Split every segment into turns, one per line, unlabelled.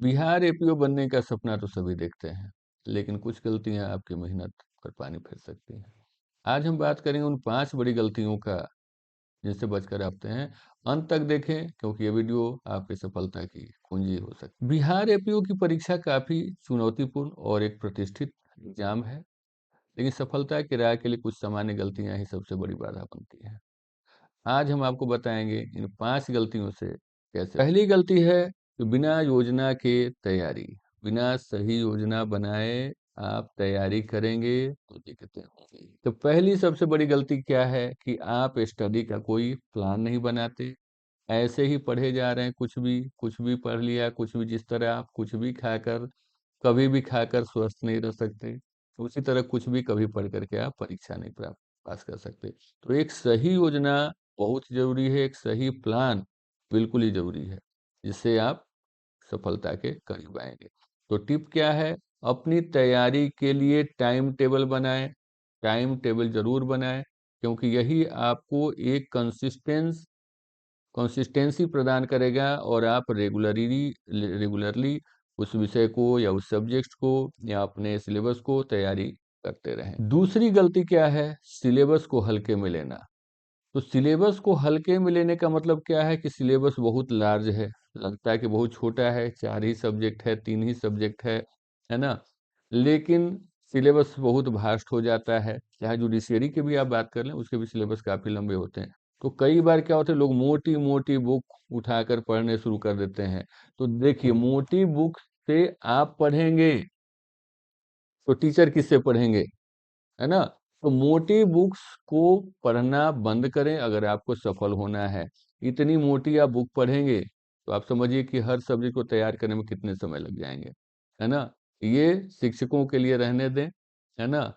Bihar APO बनने का सपना तो सभी देखते हैं, लेकिन कुछ गलतियां आपकी मेहनत पर पानी फेर सकती हैं। आज हम बात करेंगे उन 5 बड़ी गलतियों का जिनसे बचकर आते हैं। अंत तक देखें क्योंकि ये वीडियो आपकी सफलता की कुंजी हो सकती है। बिहार एपीओ की परीक्षा काफ़ी चुनौतीपूर्ण और एक प्रतिष्ठित एग्जाम है, लेकिन सफलता की राह के लिए कुछ सामान्य गलतियां ही सबसे बड़ी बाधा बनती हैं। आज हम आपको बताएंगे इन 5 गलतियों से कैसे। पहली गलती है कि बिना योजना के तैयारी। बिना सही योजना बनाए आप तैयारी करेंगे तो दिक्कतें होंगी। तो पहली सबसे बड़ी गलती क्या है कि आप स्टडी का कोई प्लान नहीं बनाते। ऐसे ही पढ़े जा रहे हैं, कुछ भी पढ़ लिया, कुछ भी, जिस तरह आप कुछ भी खाकर कभी भी खाकर स्वस्थ नहीं रह सकते, उसी तरह कुछ भी कभी पढ़ करके आप परीक्षा नहीं प्राप्त पास कर सकते। तो एक सही योजना बहुत ज़रूरी है, एक सही प्लान बिल्कुल ही ज़रूरी है, जिससे आप सफलता के करीब आएँगे। तो टिप क्या है? अपनी तैयारी के लिए टाइम टेबल बनाएँ, टाइम टेबल ज़रूर बनाएँ, क्योंकि यही आपको एक कंसिस्टेंसी प्रदान करेगा और आप रेगुलरली उस विषय को या उस सब्जेक्ट को या अपने सिलेबस को तैयारी करते रहें। दूसरी गलती क्या है? सिलेबस को हल्के में लेना। तो सिलेबस को हल्के में लेने का मतलब क्या है कि सिलेबस बहुत लार्ज है, लगता है कि बहुत छोटा है, 4 ही सब्जेक्ट है, 3 ही सब्जेक्ट है ना? लेकिन सिलेबस बहुत वास्ट हो जाता है। चाहे जुडिशरी की भी आप बात कर लें, उसके भी सिलेबस काफ़ी लंबे होते हैं। तो कई बार क्या होता है, लोग मोटी-मोटी बुक उठाकर पढ़ने शुरू कर देते हैं। तो देखिए, मोटी बुक से आप पढ़ेंगे, तो टीचर किससे पढ़ेंगे? है ना? तो मोटी बुक्स को पढ़ना बंद करें अगर आपको सफल होना है। इतनी मोटी आप बुक पढ़ेंगे, तो आप समझिए कि हर सब्जेक्ट को तैयार करने में कितने समय लग जाएँगे, है ना? ये शिक्षकों के लिए रहने दें, है ना?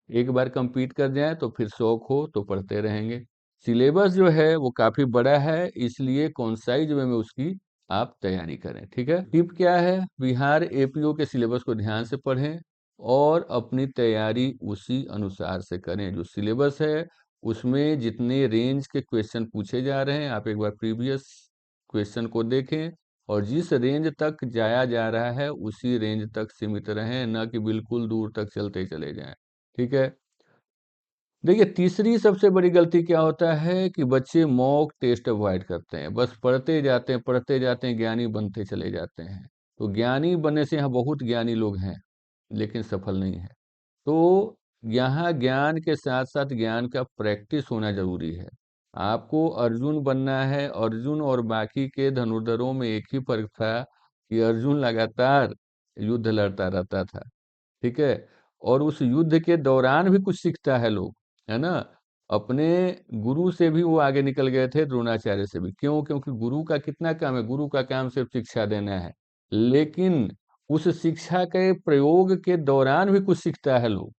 एक बार कंप्लीट कर जाएँ तो फिर शौक हो तो पढ़ते रहेंगे। सिलेबस जो है वो काफ़ी बड़ा है, इसलिए कॉन्साइज़ वे में उसकी आप तैयारी करें, ठीक है? टिप क्या है? बिहार एपीओ के सिलेबस को ध्यान से पढ़ें और अपनी तैयारी उसी अनुसार से करें। जो सिलेबस है, उसमें जितने रेंज के क्वेश्चन पूछे जा रहे हैं, आप एक बार प्रीवियस क्वेश्चन को देखें और जिस रेंज तक जाया जा रहा है, उसी रेंज तक सीमित रहें, ना कि बिल्कुल दूर तक चलते चले जाएँ। ठीक है? देखिए, तीसरी सबसे बड़ी गलती क्या होता है कि बच्चे मॉक टेस्ट अवॉइड करते हैं। बस पढ़ते जाते हैं, ज्ञानी बनते चले जाते हैं। तो ज्ञानी बनने से यहाँ बहुत ज्ञानी लोग हैं, लेकिन सफल नहीं हैं। तो यहाँ ज्ञान के साथ-साथ ज्ञान का प्रैक्टिस होना ज़रूरी है। आपको अर्जुन बनना है। अर्जुन और बाकी के धनुर्धरों में एक ही फ़र्क था कि अर्जुन लगातार युद्ध लड़ता रहता था। ठीक है? और उस युद्ध के दौरान भी कुछ सीखता है लोग, है ना? अपने गुरु से भी वो आगे निकल गए थे, द्रोणाचार्य से भी। क्यों? क्योंकि गुरु का कितना काम है? गुरु का काम सिर्फ़ शिक्षा देना है। लेकिन उस शिक्षा के प्रयोग के दौरान भी कुछ सीखता है लोग,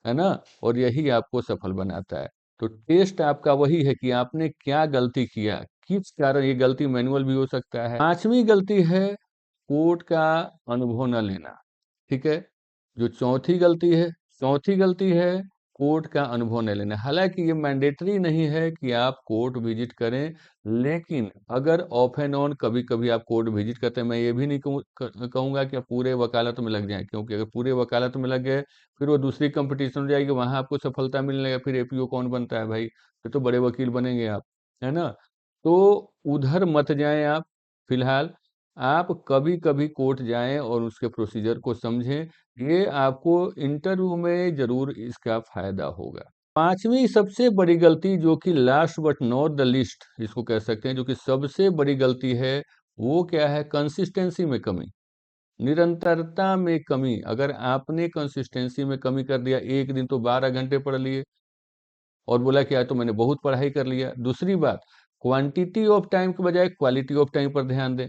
है ना? और यही आपको सफल बनाता है। तो टेस्ट आपका वही है कि आपने क्या गलती किया, किस कारण ये गलती मैनुअल भी हो सकता है। 5वीं गलती है कोर्ट का अनुभव न लेना। ठीक है? जो चौथी गलती है कोर्ट का अनुभव नहीं लेना। हालाँकि ये मैंडेटरी नहीं है कि आप कोर्ट विज़िट करें, लेकिन अगर ऑफ एंड ऑन कभी-कभी आप कोर्ट विज़िट करते हैं, मैं ये भी नहीं कहूँगा कि आप पूरे वकालत में लग जाएँ, क्योंकि अगर पूरे वकालत में लग गए, फिर वो दूसरी कॉम्पिटिशन हो जाएगी, वहाँ आपको सफलता मिलने लगेगा, फिर एपीओ कौन बनता है भाई? फिर तो बड़े वकील बनेंगे आप, है ना? तो उधर मत जाएँ आप, फिलहाल आप कभी-कभी कोर्ट जाएँ और उसके प्रोसीजर को समझें। ये आपको इंटरव्यू में ज़रूर इसका फ़ायदा होगा। 5वीं सबसे बड़ी गलती जो कि last but not the least इसको कह सकते हैं, जो कि सबसे बड़ी गलती है, वो क्या है? कंसिस्टेंसी में कमी, निरंतरता में कमी। अगर आपने कंसिस्टेंसी में कमी कर दिया, एक दिन तो 12 घंटे पढ़ लिए और बोला कि आज तो मैंने बहुत पढ़ाई कर लिया। दूसरी बात, क्वांटिटी ऑफ टाइम के बजाय क्वालिटी ऑफ टाइम पर ध्यान दें।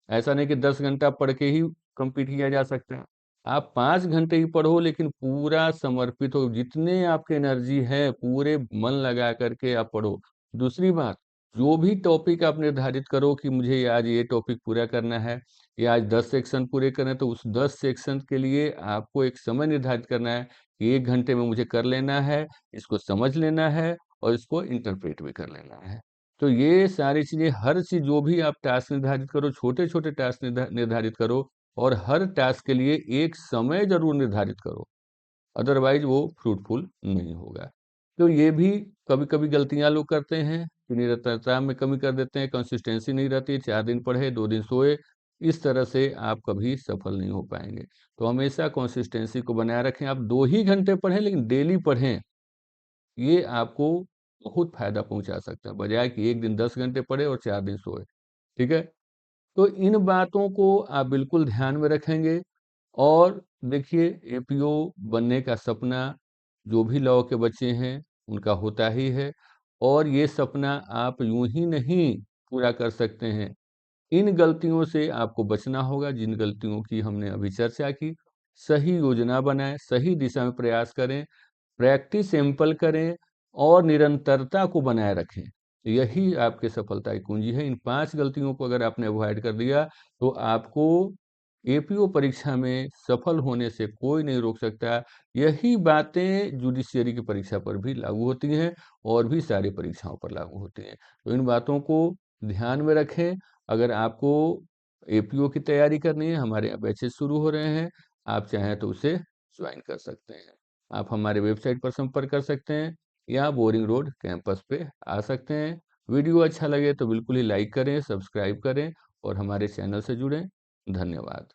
ऐसा नहीं कि 10 घंटा पढ़ के ही कंप्लीट किया जा सकता है। आप 5 घंटे ही पढ़ो, लेकिन पूरा समर्पित हो, जितने आपके एनर्जी है पूरे मन लगा करके आप पढ़ो। दूसरी बात, जो भी टॉपिक आप निर्धारित करो कि मुझे ये आज ये टॉपिक पूरा करना है, या आज 10 सेक्शन पूरे करने हैं, तो उस 10 सेक्शन के लिए आपको एक समय निर्धारित करना है कि 1 घंटे में मुझे कर लेना है, इसको समझ लेना है और इसको इंटरप्रेट भी कर लेना है। तो ये सारी चीज़ें, हर चीज़ जो भी आप टास्क निर्धारित करो, छोटे-छोटे टास्क निर्धारित करो और हर टास्क के लिए एक समय ज़रूर निर्धारित करो, अदरवाइज़ वो फ्रूटफुल नहीं होगा। तो ये भी कभी-कभी गलतियाँ लोग करते हैं कि निरंतरता में कमी कर देते हैं, कंसिस्टेंसी नहीं रहती, 4 दिन पढ़े, 2 दिन सोए, इस तरह से आप कभी सफल नहीं हो पाएँगे। तो हमेशा कंसिस्टेंसी को बनाए रखें, आप 2 ही घंटे पढ़ें लेकिन डेली पढ़ें, ये आपको बहुत फ़ायदा पहुँचा सकता है, बजाए कि 1 दिन 10 घंटे पढ़े और 4 दिन सोए, ठीक है? तो इन बातों को आप बिल्कुल ध्यान में रखेंगे और देखिए, एपीओ बनने का सपना जो भी लॉ के बच्चे हैं, उनका होता ही है और ये सपना आप यूँ ही नहीं पूरा कर सकते हैं। इन गलतियों से आपको बचना होगा, जिन गलतियों की हमने अभी चर्चा की। सही योजना बनाएँ, सही दिशा में प्रयास करें, प्रैक्टिस सैंपल करें और निरंतरता को बनाए रखें। यही आपकी सफलता की कुंजी है। इन 5 गलतियों को अगर आपने अवॉइड कर दिया, तो आपको एपीओ परीक्षा में सफल होने से कोई नहीं रोक सकता। यही बातें जुडिशियरी की परीक्षा पर भी लागू होती हैं और भी सारी परीक्षाओं पर लागू होती हैं। तो इन बातों को ध्यान में रखें। अगर आपको एपीओ की तैयारी करनी है, हमारे यहाँ बैचेज़ शुरू हो रहे हैं, आप चाहें तो उसे ज्वाइन कर सकते हैं। आप हमारे वेबसाइट पर संपर्क कर सकते हैं या बोरिंग रोड कैंपस पे आ सकते हैं। वीडियो अच्छा लगे तो बिल्कुल ही लाइक करें, सब्सक्राइब करें और हमारे चैनल से जुड़ें। धन्यवाद।